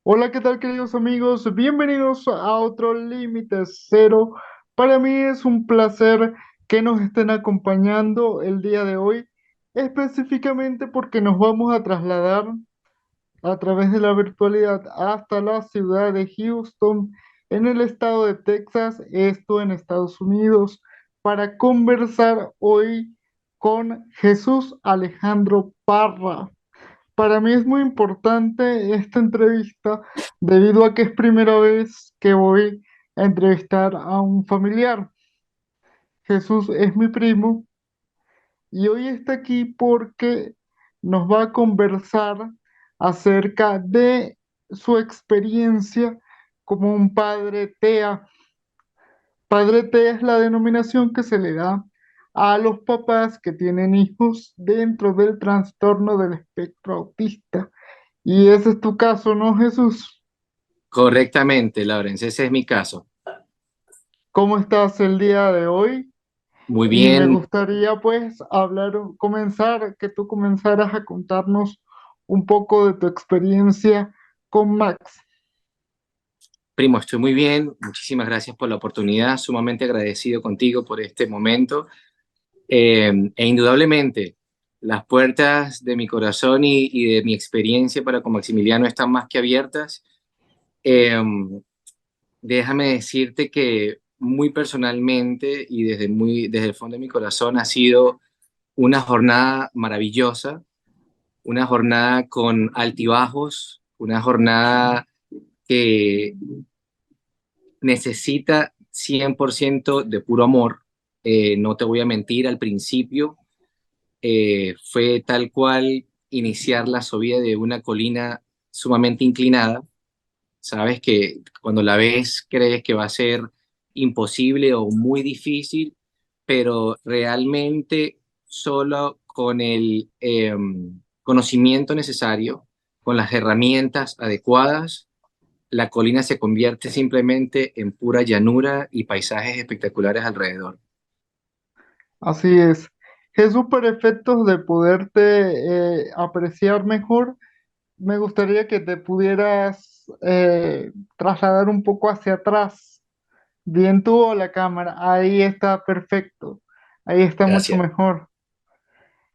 Hola, ¿qué tal, queridos amigos? Bienvenidos a otro Límite Cero. Para mí es un placer que nos estén acompañando el día de hoy, específicamente porque nos vamos a trasladar a través de la virtualidad hasta la ciudad de Houston, en el estado de Texas, esto en Estados Unidos, para conversar hoy con Jesús Alejandro Parra. Para mí es muy importante esta entrevista debido a que es primera vez que voy a entrevistar a un familiar. Jesús es mi primo y hoy está aquí porque nos va a conversar acerca de su experiencia como un padre TEA. Padre TEA es la denominación que se le da a los papás que tienen hijos dentro del trastorno del espectro autista. Y ese es tu caso, ¿no, Jesús? Correctamente, Lawrence, ese es mi caso. ¿Cómo estás el día de hoy? Muy Y me bien, gustaría pues comenzar, que tú comenzaras a contarnos un poco de tu experiencia con Max. primo, estoy muy bien. Muchísimas gracias por la oportunidad. Sumamente agradecido contigo por este momento. E indudablemente, las puertas de mi corazón y de mi experiencia para con Maximiliano están más que abiertas. Eh, Déjame decirte que muy personalmente y desde el fondo de mi corazón ha sido una jornada maravillosa, una jornada con altibajos, una jornada que necesita 100% de puro amor. No te voy a mentir, al principio fue tal cual iniciar la subida de una colina sumamente inclinada. Sabes que cuando la ves crees que va a ser imposible o muy difícil, pero realmente solo con el conocimiento necesario, con las herramientas adecuadas, la colina se convierte simplemente en pura llanura y paisajes espectaculares alrededor. Así es. Jesús, para efectos de poderte apreciar mejor, me gustaría que te pudieras trasladar un poco hacia atrás. Bien tú o la cámara. Ahí está perfecto. Ahí está mucho Gracias. mejor.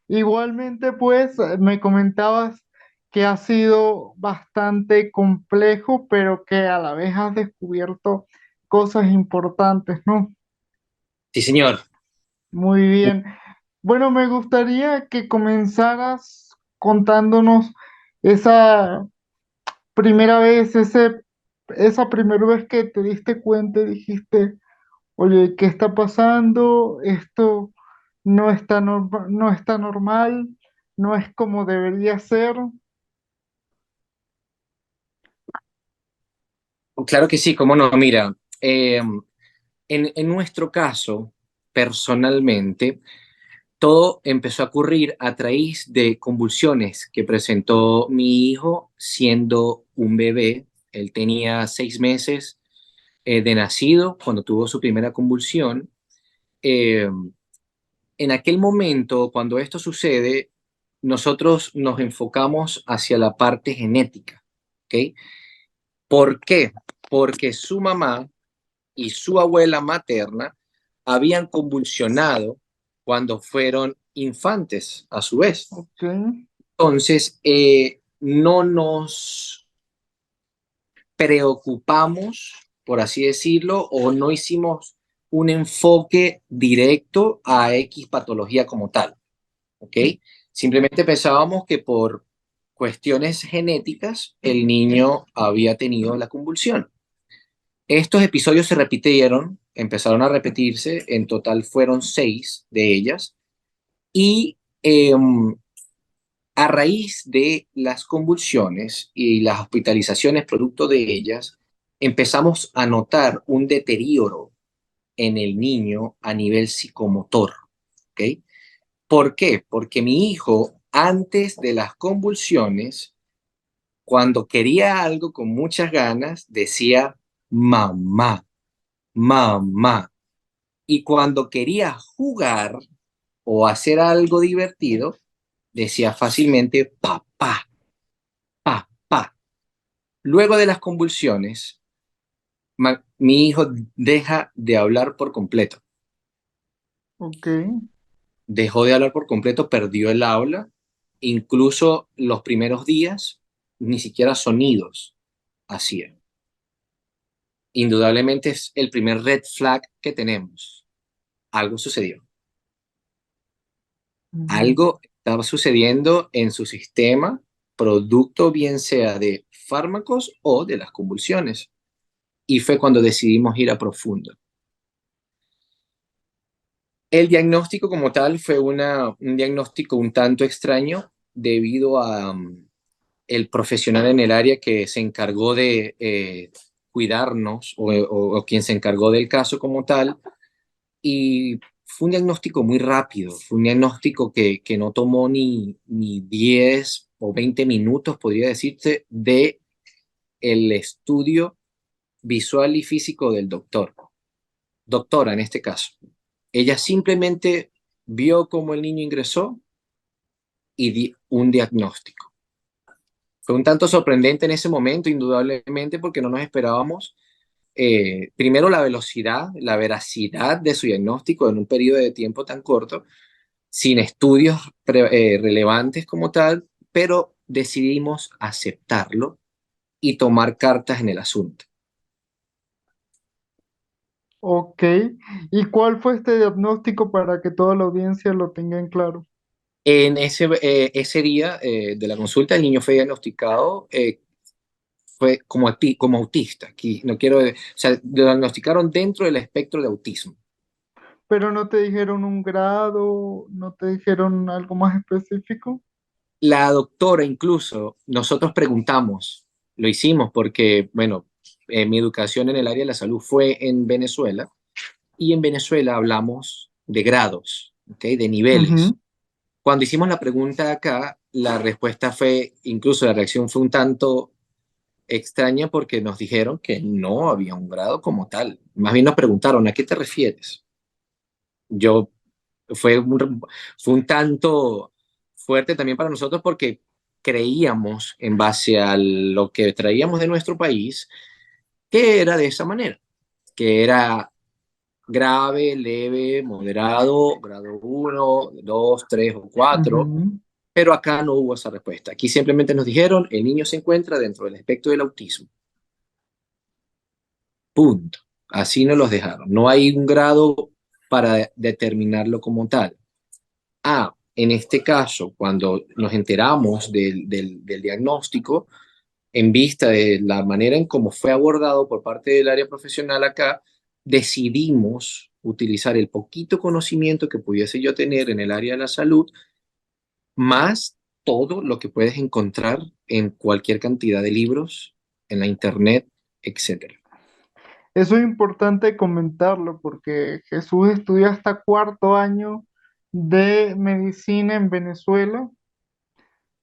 Igualmente, pues me comentabas que ha sido bastante complejo, pero que a la vez has descubierto cosas importantes, ¿no? Sí, señor. Muy bien. Bueno, me gustaría que comenzaras contándonos esa primera vez, esa primera vez que te diste cuenta y dijiste, oye, ¿qué está pasando? Esto no está normal, no es como debería ser. Claro que sí, cómo no. Mira, en nuestro caso, personalmente, todo empezó a ocurrir a raíz de convulsiones que presentó mi hijo siendo un bebé. Él tenía 6 meses de nacido cuando tuvo su primera convulsión. Eh, en aquel momento, cuando esto sucede, nosotros nos enfocamos hacia la parte genética, ¿ok? ¿Por qué? Porque su mamá y su abuela materna habían convulsionado cuando fueron infantes a su vez. Ok, Entonces, no nos preocupamos, por así decirlo, o no hicimos un enfoque directo a X patología como tal, ¿ok? Simplemente pensábamos que por cuestiones genéticas el niño había tenido la convulsión. Estos episodios se repitieron, empezaron a repetirse, en total fueron 6 de ellas, y a raíz de las convulsiones y las hospitalizaciones producto de ellas, empezamos a notar un deterioro en el niño a nivel psicomotor. ¿Ok? ¿Por qué? Porque mi hijo, antes de las convulsiones, cuando quería algo con muchas ganas, decía mamá, mamá. Y cuando quería jugar o hacer algo divertido, decía fácilmente papá, papá. Luego de las convulsiones, mi hijo deja de hablar por completo. Ok. Dejó de hablar por completo, perdió el habla. Incluso los primeros días, ni siquiera sonidos hacía. Indudablemente es el primer red flag que tenemos. Algo sucedió. Ujú. Algo estaba sucediendo en su sistema, producto bien sea de fármacos o de las convulsiones. Y fue cuando decidimos ir a profundo. El diagnóstico como tal fue un diagnóstico un tanto extraño debido a el profesional en el área que se encargó de cuidarnos o quien se encargó del caso como tal. Y fue un diagnóstico muy rápido, fue un diagnóstico que no tomó ni 10 o 20 minutos, podría decirse, de el estudio visual y físico del doctor, doctora en este caso. Ella simplemente vio cómo el niño ingresó y di un diagnóstico. Fue un tanto sorprendente en ese momento, indudablemente, porque no nos esperábamos, primero, la velocidad, la veracidad de su diagnóstico en un periodo de tiempo tan corto, sin estudios relevantes como tal, pero decidimos aceptarlo y tomar cartas en el asunto. Ok. ¿Y cuál fue este diagnóstico para que toda la audiencia lo tenga en claro? En ese día de la consulta, el niño fue diagnosticado fue como autista. Aquí no quiero, o sea, lo diagnosticaron dentro del espectro de autismo. Pero no te dijeron un grado, no te dijeron algo más específico. La doctora incluso, nosotros preguntamos, lo hicimos porque, bueno, mi educación en el área de la salud fue en Venezuela y en Venezuela hablamos de grados, ¿ok? De niveles. Ujú. Cuando hicimos la pregunta acá, la respuesta fue, incluso la reacción fue un tanto extraña porque nos dijeron que no había un grado como tal. Más bien nos preguntaron, ¿a qué te refieres? Yo fue fue un tanto fuerte también para nosotros porque creíamos, en base a lo que traíamos de nuestro país, que era de esa manera, que era grave, leve, moderado, grado uno 2 3 o 4, Ujú. pero acá no hubo esa respuesta. Aquí simplemente nos dijeron, el niño se encuentra dentro del espectro del autismo. Punto. Así nos los dejaron. No hay un grado para determinarlo como tal. En este caso, cuando nos enteramos del diagnóstico, en vista de la manera en cómo fue abordado por parte del área profesional acá, decidimos utilizar el poquito conocimiento que pudiese yo tener en el área de la salud, más todo lo que puedes encontrar en cualquier cantidad de libros, en la internet, etcétera. Eso es importante comentarlo porque Jesús estudió hasta cuarto año de medicina en Venezuela.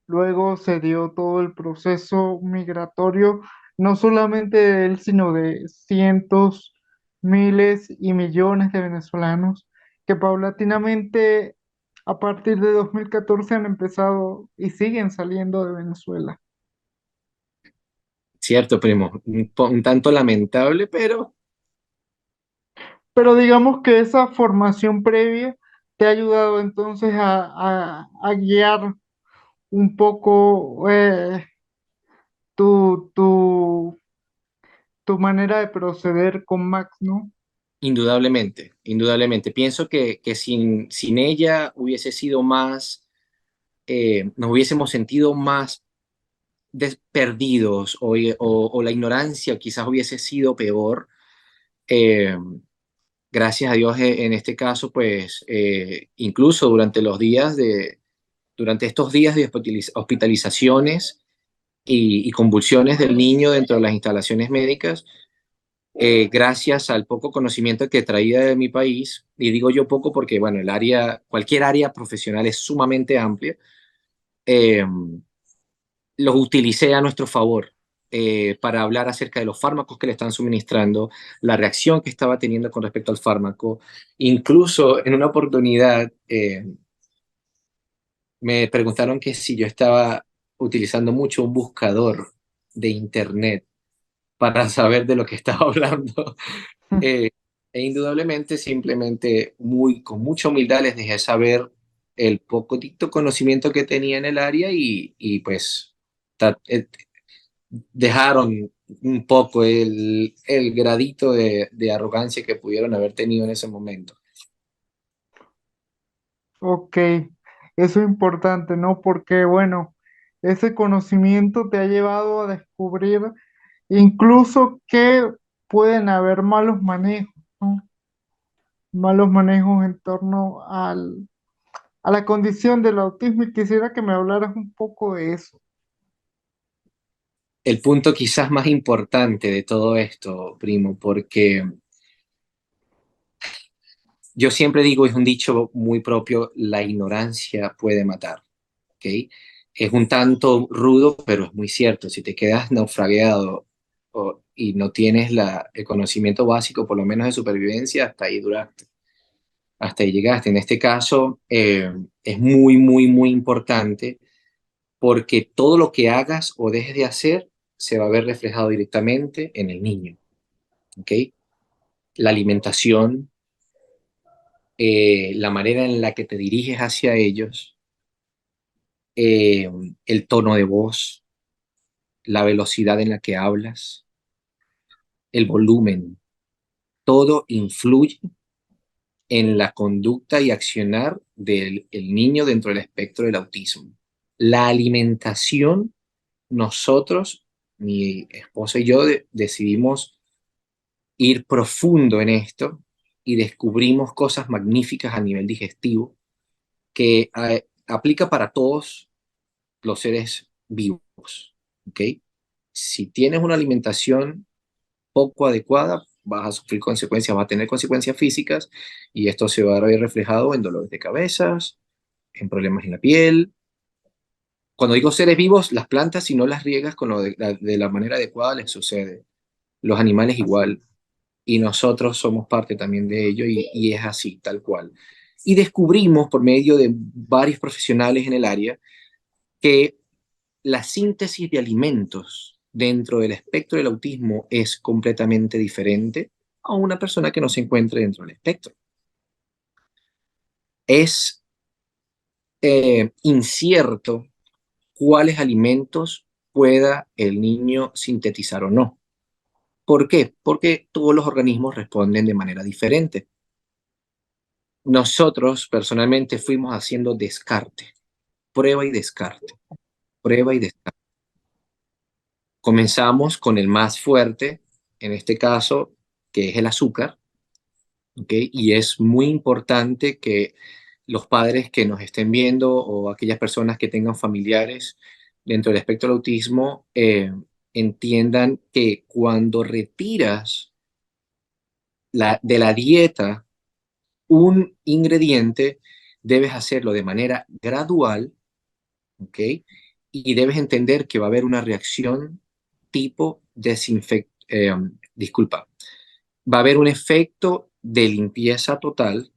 Luego se dio todo el proceso migratorio, no solamente de él, sino de cientos, miles y millones de venezolanos que paulatinamente a partir de 2014 han empezado y siguen saliendo de Venezuela. Cierto, primo, un tanto lamentable, pero Pero digamos que esa formación previa te ha ayudado entonces a guiar un poco tu, tu, tu manera de proceder con Max, ¿no? indudablemente, indudablemente. Pienso que sin ella hubiese sido más, nos hubiésemos sentido más perdidos o la ignorancia quizás hubiese sido peor. Eh, Gracias a Dios en este caso, pues incluso durante estos días de hospitalizaciones y convulsiones del niño dentro de las instalaciones médicas, gracias al poco conocimiento que traía de mi país, y digo yo poco porque, bueno, cualquier área profesional es sumamente amplia, eh, los utilicé a nuestro favor para hablar acerca de los fármacos que le están suministrando, la reacción que estaba teniendo con respecto al fármaco. Incluso en una oportunidad me preguntaron que si yo estaba utilizando mucho un buscador de internet para saber de lo que estaba hablando. Eh, e indudablemente, simplemente con mucha humildad les dejé saber el poquito conocimiento que tenía en el área y pues ta- eh, dejaron un poco el gradito de arrogancia que pudieron haber tenido en ese momento. Ok, eso es importante, ¿no? Porque, bueno, ese conocimiento te ha llevado a descubrir incluso que pueden haber malos manejos, ¿no? Malos manejos en torno a la condición del autismo y quisiera que me hablaras un poco de eso. El punto quizás más importante de todo esto, primo, porque yo siempre digo, es un dicho muy propio, la ignorancia puede matar, ¿ok? Es un tanto rudo, pero es muy cierto. Si te quedas naufragiado y no tienes el conocimiento básico, por lo menos de supervivencia, hasta ahí duraste, hasta ahí llegaste. En este caso, es muy, muy, muy importante porque todo lo que hagas o dejes de hacer se va a ver reflejado directamente en el niño, ¿ok? La alimentación, la manera en la que te diriges hacia ellos, eh, el tono de voz, la velocidad en la que hablas, el volumen, todo influye en la conducta y accionar del el niño dentro del espectro del autismo. La alimentación, nosotros, mi esposa y yo, decidimos ir profundo en esto y descubrimos cosas magníficas a nivel digestivo que aplica para todos los seres vivos, ¿ok? Si tienes una alimentación poco adecuada, vas a sufrir consecuencias, vas a tener consecuencias físicas y esto se va a ver reflejado en dolores de cabezas, en problemas en la piel. Cuando digo seres vivos, las plantas, si no las riegas de la manera adecuada, les sucede. Los animales igual. Y nosotros somos parte también de ello y es así, tal cual. Y descubrimos por medio de varios profesionales en el área que la síntesis de alimentos dentro del espectro del autismo es completamente diferente a una persona que no se encuentre dentro del espectro. Es incierto cuáles alimentos pueda el niño sintetizar o no. ¿Por qué? Porque todos los organismos responden de manera diferente. Nosotros personalmente fuimos haciendo descarte, prueba y descarte, prueba y descarte. Comenzamos con el más fuerte, en este caso, que es el azúcar, ¿ok? Y es muy importante que los padres que nos estén viendo o aquellas personas que tengan familiares dentro del espectro del autismo entiendan que cuando retiras de la dieta un ingrediente, debes hacerlo de manera gradual, ¿ok? Y debes entender que va a haber una reacción tipo disculpa, va a haber un efecto de limpieza total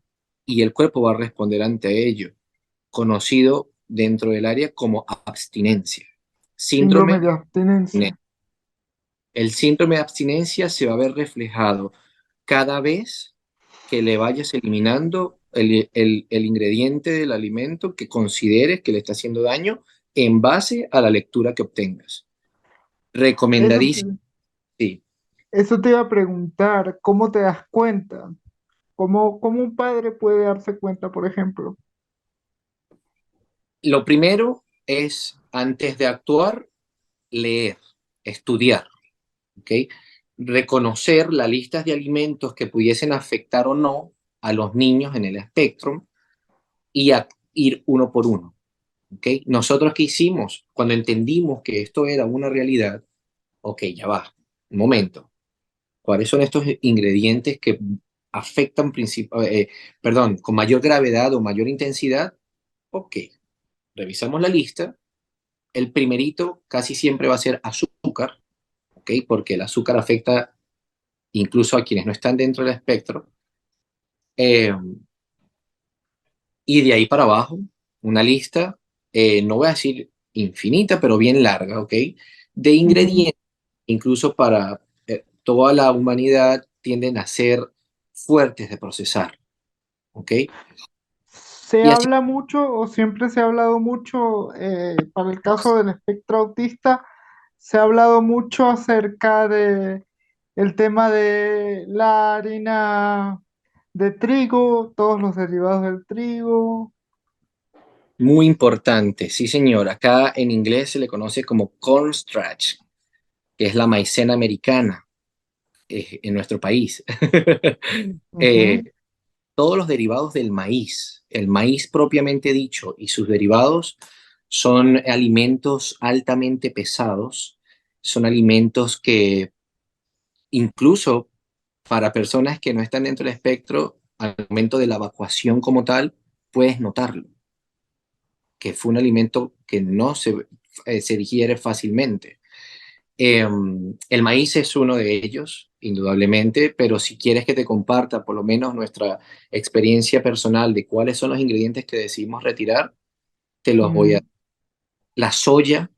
y el cuerpo va a responder ante ello, conocido dentro del área como abstinencia. Síndrome Síndrome de de abstinencia. abstinencia. El síndrome de abstinencia se va a ver reflejado cada vez que le vayas eliminando el ingrediente del alimento que consideres que le está haciendo daño en base a la lectura que obtengas. Eso Recomendadísimo, te, sí. eso te iba a preguntar, ¿cómo te das cuenta? ¿Cómo un padre puede darse cuenta, por ejemplo? Lo primero es, antes de actuar, leer, estudiar, ¿ok? Reconocer las listas de alimentos que pudiesen afectar o no a los niños en el espectro y ir uno por uno, ¿ok? Nosotros qué hicimos cuando entendimos que esto era una realidad, ok, ya va, un momento, ¿cuáles son estos ingredientes que afectan, perdón, con mayor gravedad o mayor intensidad? Ok, revisamos la lista. El primerito casi siempre va a ser azúcar, ¿ok? Porque el azúcar afecta incluso a quienes no están dentro del espectro. Eh, y de ahí para abajo, una lista, no voy a decir infinita, pero bien larga, ¿ok? de Ujú. ingredientes, incluso para toda la humanidad, tienden a ser fuertes de procesar, ¿ok? Se Y así habla mucho o siempre se ha hablado mucho, para el caso del espectro autista, se ha hablado mucho acerca de el tema de la harina de trigo, todos los derivados del trigo. muy importante, sí señor, acá en inglés se le conoce como cornstarch, que es la maicena americana en nuestro país. Eh, Ujú. todos los derivados del maíz, el maíz propiamente dicho y sus derivados son alimentos altamente pesados, son alimentos que incluso para personas que no están dentro del espectro, al momento de la evacuación como tal, puedes notarlo, que fue un alimento que no se digiere fácilmente. El maíz es uno de ellos, indudablemente, pero si quieres que te comparta por lo menos nuestra experiencia personal de cuáles son los ingredientes que decidimos retirar, te los voy a... Mm, La soya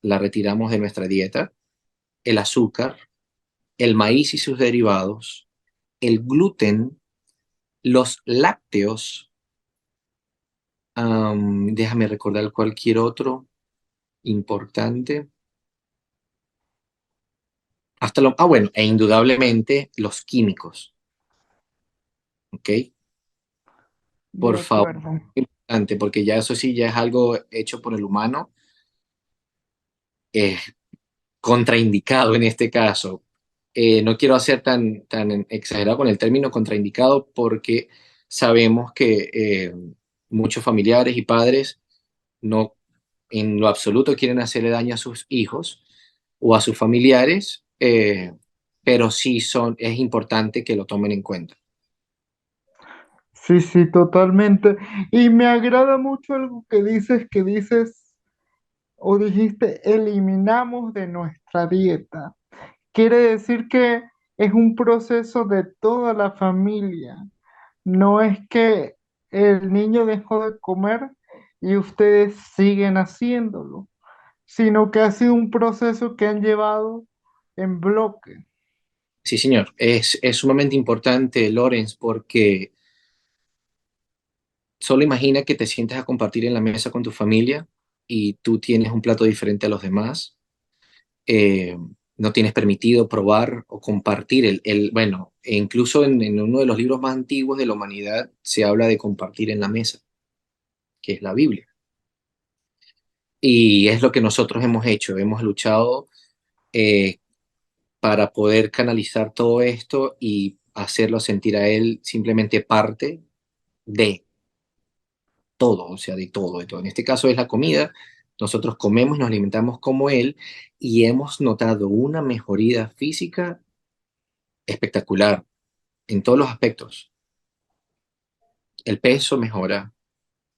la retiramos de nuestra dieta, el azúcar, el maíz y sus derivados, el gluten, los lácteos, déjame recordar cualquier otro importante, bueno, e indudablemente los químicos, ¿ok? de Por favor, acuerdo. importante, porque ya eso sí, ya es algo hecho por el humano, es contraindicado en este caso. No quiero hacer tan exagerado con el término contraindicado porque sabemos que muchos familiares y padres no en lo absoluto quieren hacerle daño a sus hijos o a sus familiares, pero sí es importante que lo tomen en cuenta. Sí, sí, totalmente. Y me agrada mucho algo que dices o dijiste, eliminamos de nuestra dieta. Quiere decir que es un proceso de toda la familia. No es que el niño dejó de comer y ustedes siguen haciéndolo, sino que ha sido un proceso que han llevado en bloque. Sí, señor, es sumamente importante, Lorenz, porque solo imagina que te sientes a compartir en la mesa con tu familia y tú tienes un plato diferente a los demás. eh, no tienes permitido probar o compartir bueno, e incluso en uno de los libros más antiguos de la humanidad se habla de compartir en la mesa, que es la Biblia. Y es lo que nosotros hemos hecho, hemos luchado eh, para poder canalizar todo esto y hacerlo sentir a él simplemente parte de todo, o sea, de todo, de todo. En este caso es la comida. Nosotros comemos, nos alimentamos como él y hemos notado una mejoría física espectacular en todos los aspectos. El peso mejora,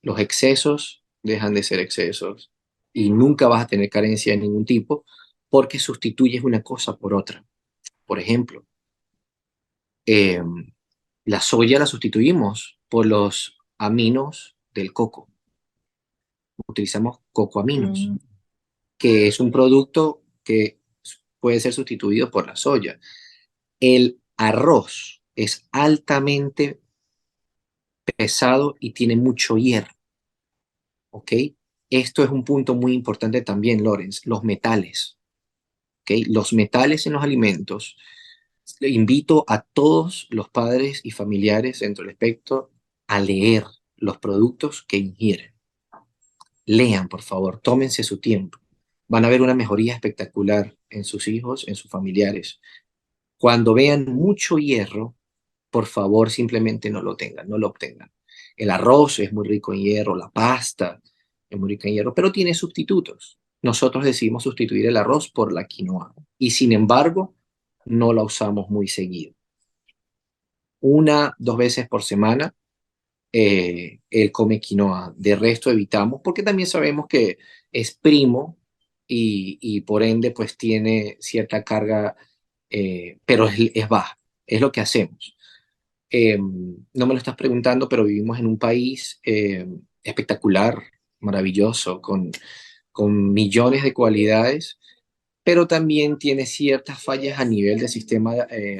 los excesos dejan de ser excesos y nunca vas a tener carencia de ningún tipo porque sustituyes una cosa por otra. Por ejemplo, eh, la soya la sustituimos por los aminos del coco. Utilizamos cocoaminos, Sí, que es un producto que puede ser sustituido por la soya. El arroz es altamente pesado y tiene mucho hierro, ¿ok? Esto es un punto muy importante también, Lorenz, los metales, ¿ok? Los metales en los alimentos. Le invito a todos los padres y familiares dentro del espectro a leer los productos que ingieren. Lean, por favor, tómense su tiempo. Van a ver una mejoría espectacular en sus hijos, en sus familiares. Cuando vean mucho hierro, por favor, simplemente no lo tengan, no lo obtengan. El arroz es muy rico en hierro, la pasta es muy rica en hierro, pero tiene sustitutos. Nosotros decidimos sustituir el arroz por la quinoa y sin embargo no la usamos muy seguido. Una, dos veces por semana él come quinoa. De resto evitamos porque también sabemos que es primo y por ende pues tiene cierta carga, pero es baja. Es lo que hacemos. No me lo estás preguntando, pero vivimos en un país espectacular, maravilloso, con millones de cualidades pero también tiene ciertas fallas a nivel del sistema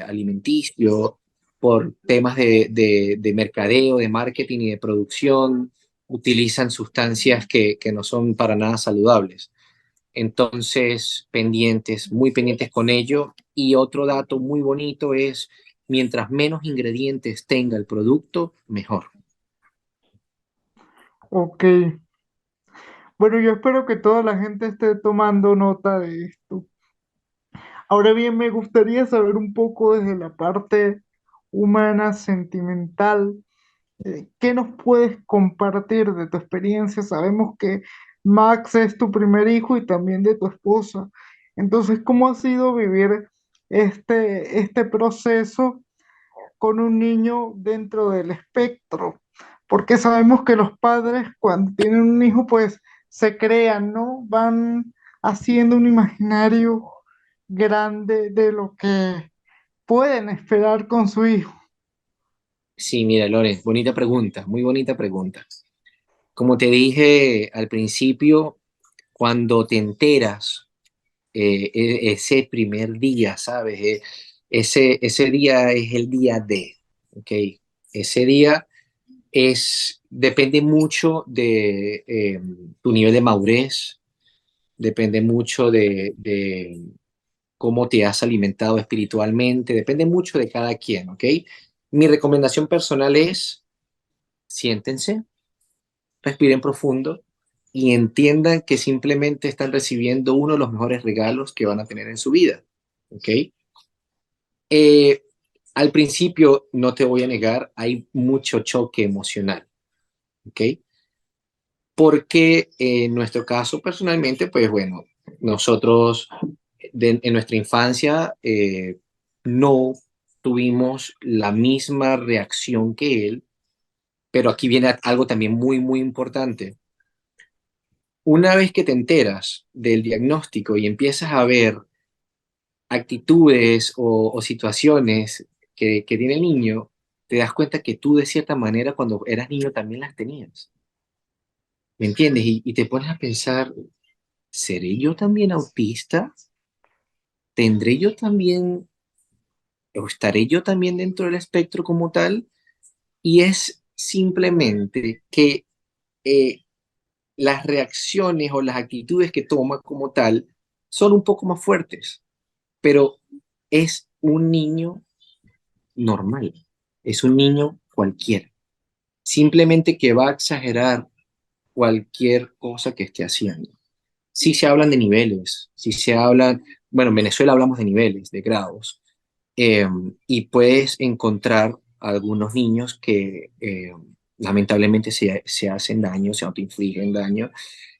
alimenticio por temas de mercadeo, de marketing y de producción. Utilizan sustancias que no son para nada saludables. Entonces, pendientes, muy pendientes con ello. Y otro dato muy bonito es, mientras menos ingredientes tenga el producto, mejor. Ok. Bueno, yo espero que toda la gente esté tomando nota de esto. Ahora bien, me gustaría saber un poco desde la parte humana, sentimental. ¿Qué nos puedes compartir de tu experiencia? Sabemos que Max es tu primer hijo y también de tu esposa. Entonces, ¿cómo ha sido vivir este proceso con un niño dentro del espectro? Porque sabemos que los padres cuando tienen un hijo, pues se crean, ¿no? Van haciendo un imaginario grande de lo que pueden esperar con su hijo. Sí, mira, Lore, bonita pregunta, muy bonita pregunta. Como te dije al principio, cuando te enteras, ese primer día, ¿sabes? Ese día es el día D, ¿ok? Ese día depende mucho de tu nivel de madurez, depende mucho de cómo te has alimentado espiritualmente, depende mucho de cada quien, ¿ok? Mi recomendación personal es, siéntense, respiren profundo y entiendan que simplemente están recibiendo uno de los mejores regalos que van a tener en su vida, ¿ok? Eh, Al principio, no te voy a negar, hay mucho choque emocional, ¿ok? Porque en nuestro caso, personalmente, pues bueno, nosotros en nuestra infancia no tuvimos la misma reacción que él, pero aquí viene algo también muy, muy importante. Una vez que te enteras del diagnóstico y empiezas a ver actitudes o situaciones que tiene el niño, te das cuenta que tú de cierta manera cuando eras niño también las tenías. ¿Me entiendes? Y te pones a pensar, ¿seré yo también autista? ¿Tendré yo también, o estaré yo también dentro del espectro como tal? Y es simplemente que eh, las reacciones o las actitudes que toma como tal son un poco más fuertes, pero es un niño normal, es un niño cualquiera, simplemente que va a exagerar cualquier cosa que esté haciendo. Si se hablan de niveles, si se hablan, bueno, en Venezuela hablamos de niveles, de grados, eh, y puedes encontrar algunos niños que lamentablemente se hacen daño, se autoinfligen daño.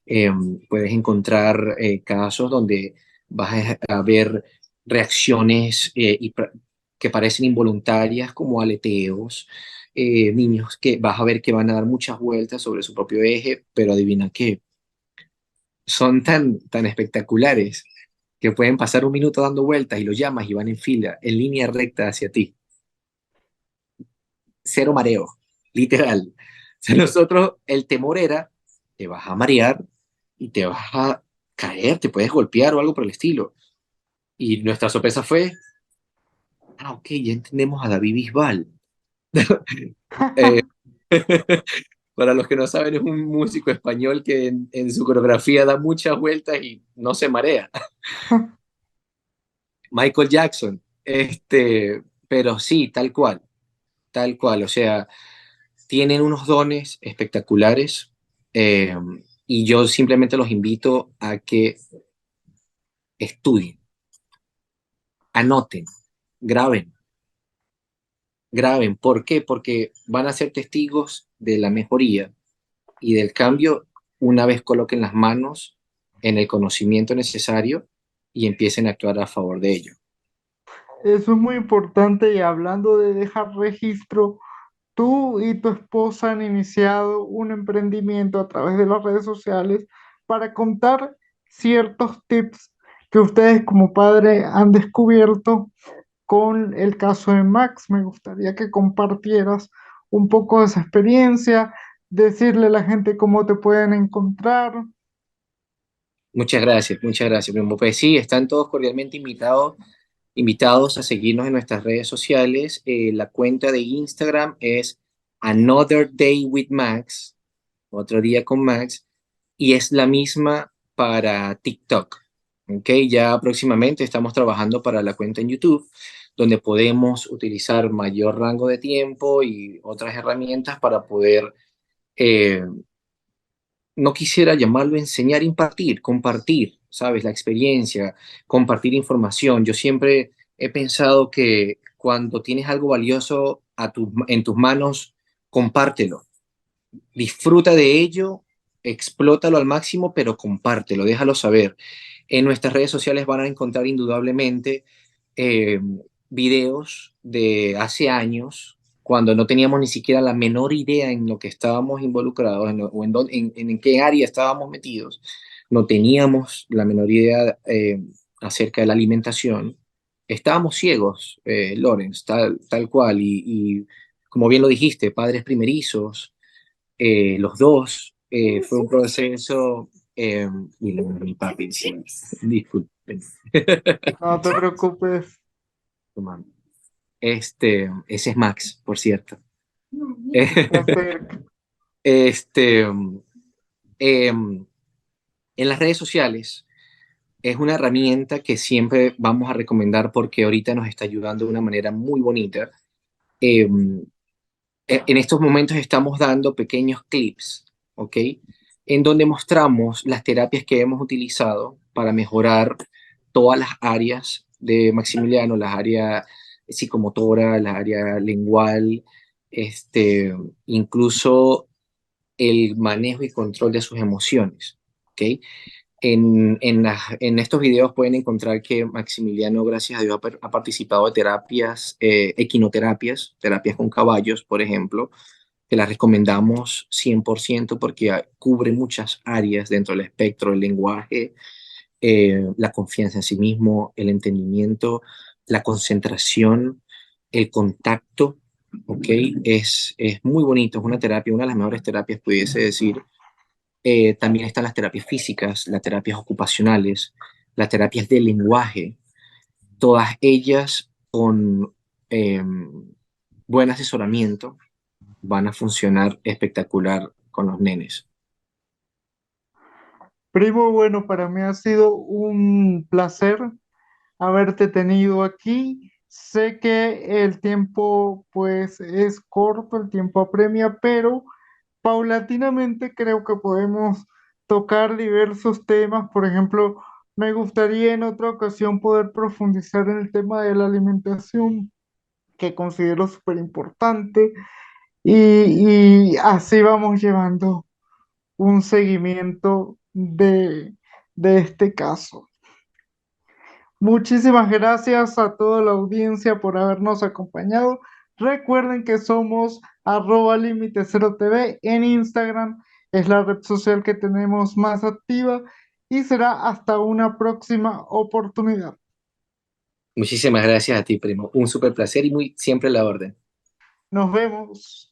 Eh, Puedes encontrar casos donde vas a ver reacciones que parecen involuntarias como aleteos, niños que vas a ver que van a dar muchas vueltas sobre su propio eje, pero adivina qué, son tan espectaculares que pueden pasar un minuto dando vueltas y los llamas y van en fila, en línea recta hacia ti. Cero mareo, literal. O sea, nosotros el temor era, te vas a marear y te vas a caer, te puedes golpear o algo por el estilo. Y nuestra sorpresa fue, ok, ya entendemos a David Bisbal. Eh, para los que no saben, es un músico español que en su coreografía da muchas vueltas y no se marea. Michael Jackson, pero sí, tal cual, o sea, tienen unos dones espectaculares eh, y yo simplemente los invito a que estudien, anoten, graben, graben. ¿Por qué? Porque van a ser testigos de la mejoría y del cambio una vez coloquen las manos en el conocimiento necesario y empiecen a actuar a favor de ello. Eso es muy importante y hablando de dejar registro, tú y tu esposa han iniciado un emprendimiento a través de las redes sociales para contar ciertos tips que ustedes como padre han descubierto con el caso de Max. Me gustaría que compartieras un poco de esa experiencia, decirle a la gente cómo te pueden encontrar. muchas gracias, primo. Pues sí, están todos cordialmente invitados a seguirnos en nuestras redes sociales. La cuenta de Instagram es Another Day with Max, otro día con Max, y es la misma para TikTok. ¿Ok? Ya próximamente estamos trabajando para la cuenta en YouTube, donde podemos utilizar mayor rango de tiempo y otras herramientas para poder, eh, no quisiera llamarlo enseñar, impartir, compartir, ¿sabes? La experiencia, compartir información. Yo siempre he pensado que cuando tienes algo valioso en tus manos, compártelo, disfruta de ello, explótalo al máximo, pero compártelo, déjalo saber. En nuestras redes sociales van a encontrar indudablemente eh, videos de hace años, cuando no teníamos ni siquiera la menor idea en lo que estábamos involucrados o en qué área estábamos metidos. No teníamos la menor idea acerca de la alimentación. Estábamos ciegos, Lorenz, tal cual. Y como bien lo dijiste, padres primerizos, los dos. Fue un proceso. Mira, mi papi, sí, disculpen. No te preocupes. Ese es Max, por cierto. Un placer. Este, en las redes sociales es una herramienta que siempre vamos a recomendar porque ahorita nos está ayudando de una manera muy bonita. Eh, en estos momentos estamos dando pequeños clips, ¿ok? En donde mostramos las terapias que hemos utilizado para mejorar todas las áreas de Maximiliano, las áreas psicomotora, la área lengual, este, incluso el manejo y control de sus emociones, ¿ok? En estos videos pueden encontrar que Maximiliano, gracias a Dios, ha participado de terapias, equinoterapias, terapias con caballos, por ejemplo, que las recomendamos 100% porque cubre muchas áreas dentro del espectro, el lenguaje, la confianza en sí mismo, el entendimiento, la concentración, el contacto, ¿ok? Es muy bonito, es una terapia, una de las mejores terapias, pudiese decir. También están las terapias físicas, las terapias ocupacionales, las terapias del lenguaje, todas ellas con eh, buen asesoramiento van a funcionar espectacular con los nenes. Primo, bueno, para mí ha sido un placer haberte tenido aquí. Sé que el tiempo pues es corto, el tiempo apremia, pero paulatinamente creo que podemos tocar diversos temas. Por ejemplo, me gustaría en otra ocasión poder profundizar en el tema de la alimentación, que considero súper importante, y así vamos llevando un seguimiento de este caso. Muchísimas gracias a toda la audiencia por habernos acompañado. Recuerden que somos @límite 0 TV en Instagram, es la red social que tenemos más activa y será hasta una próxima oportunidad. Muchísimas gracias a ti, primo. Un súper placer y muy siempre a la orden. Nos vemos.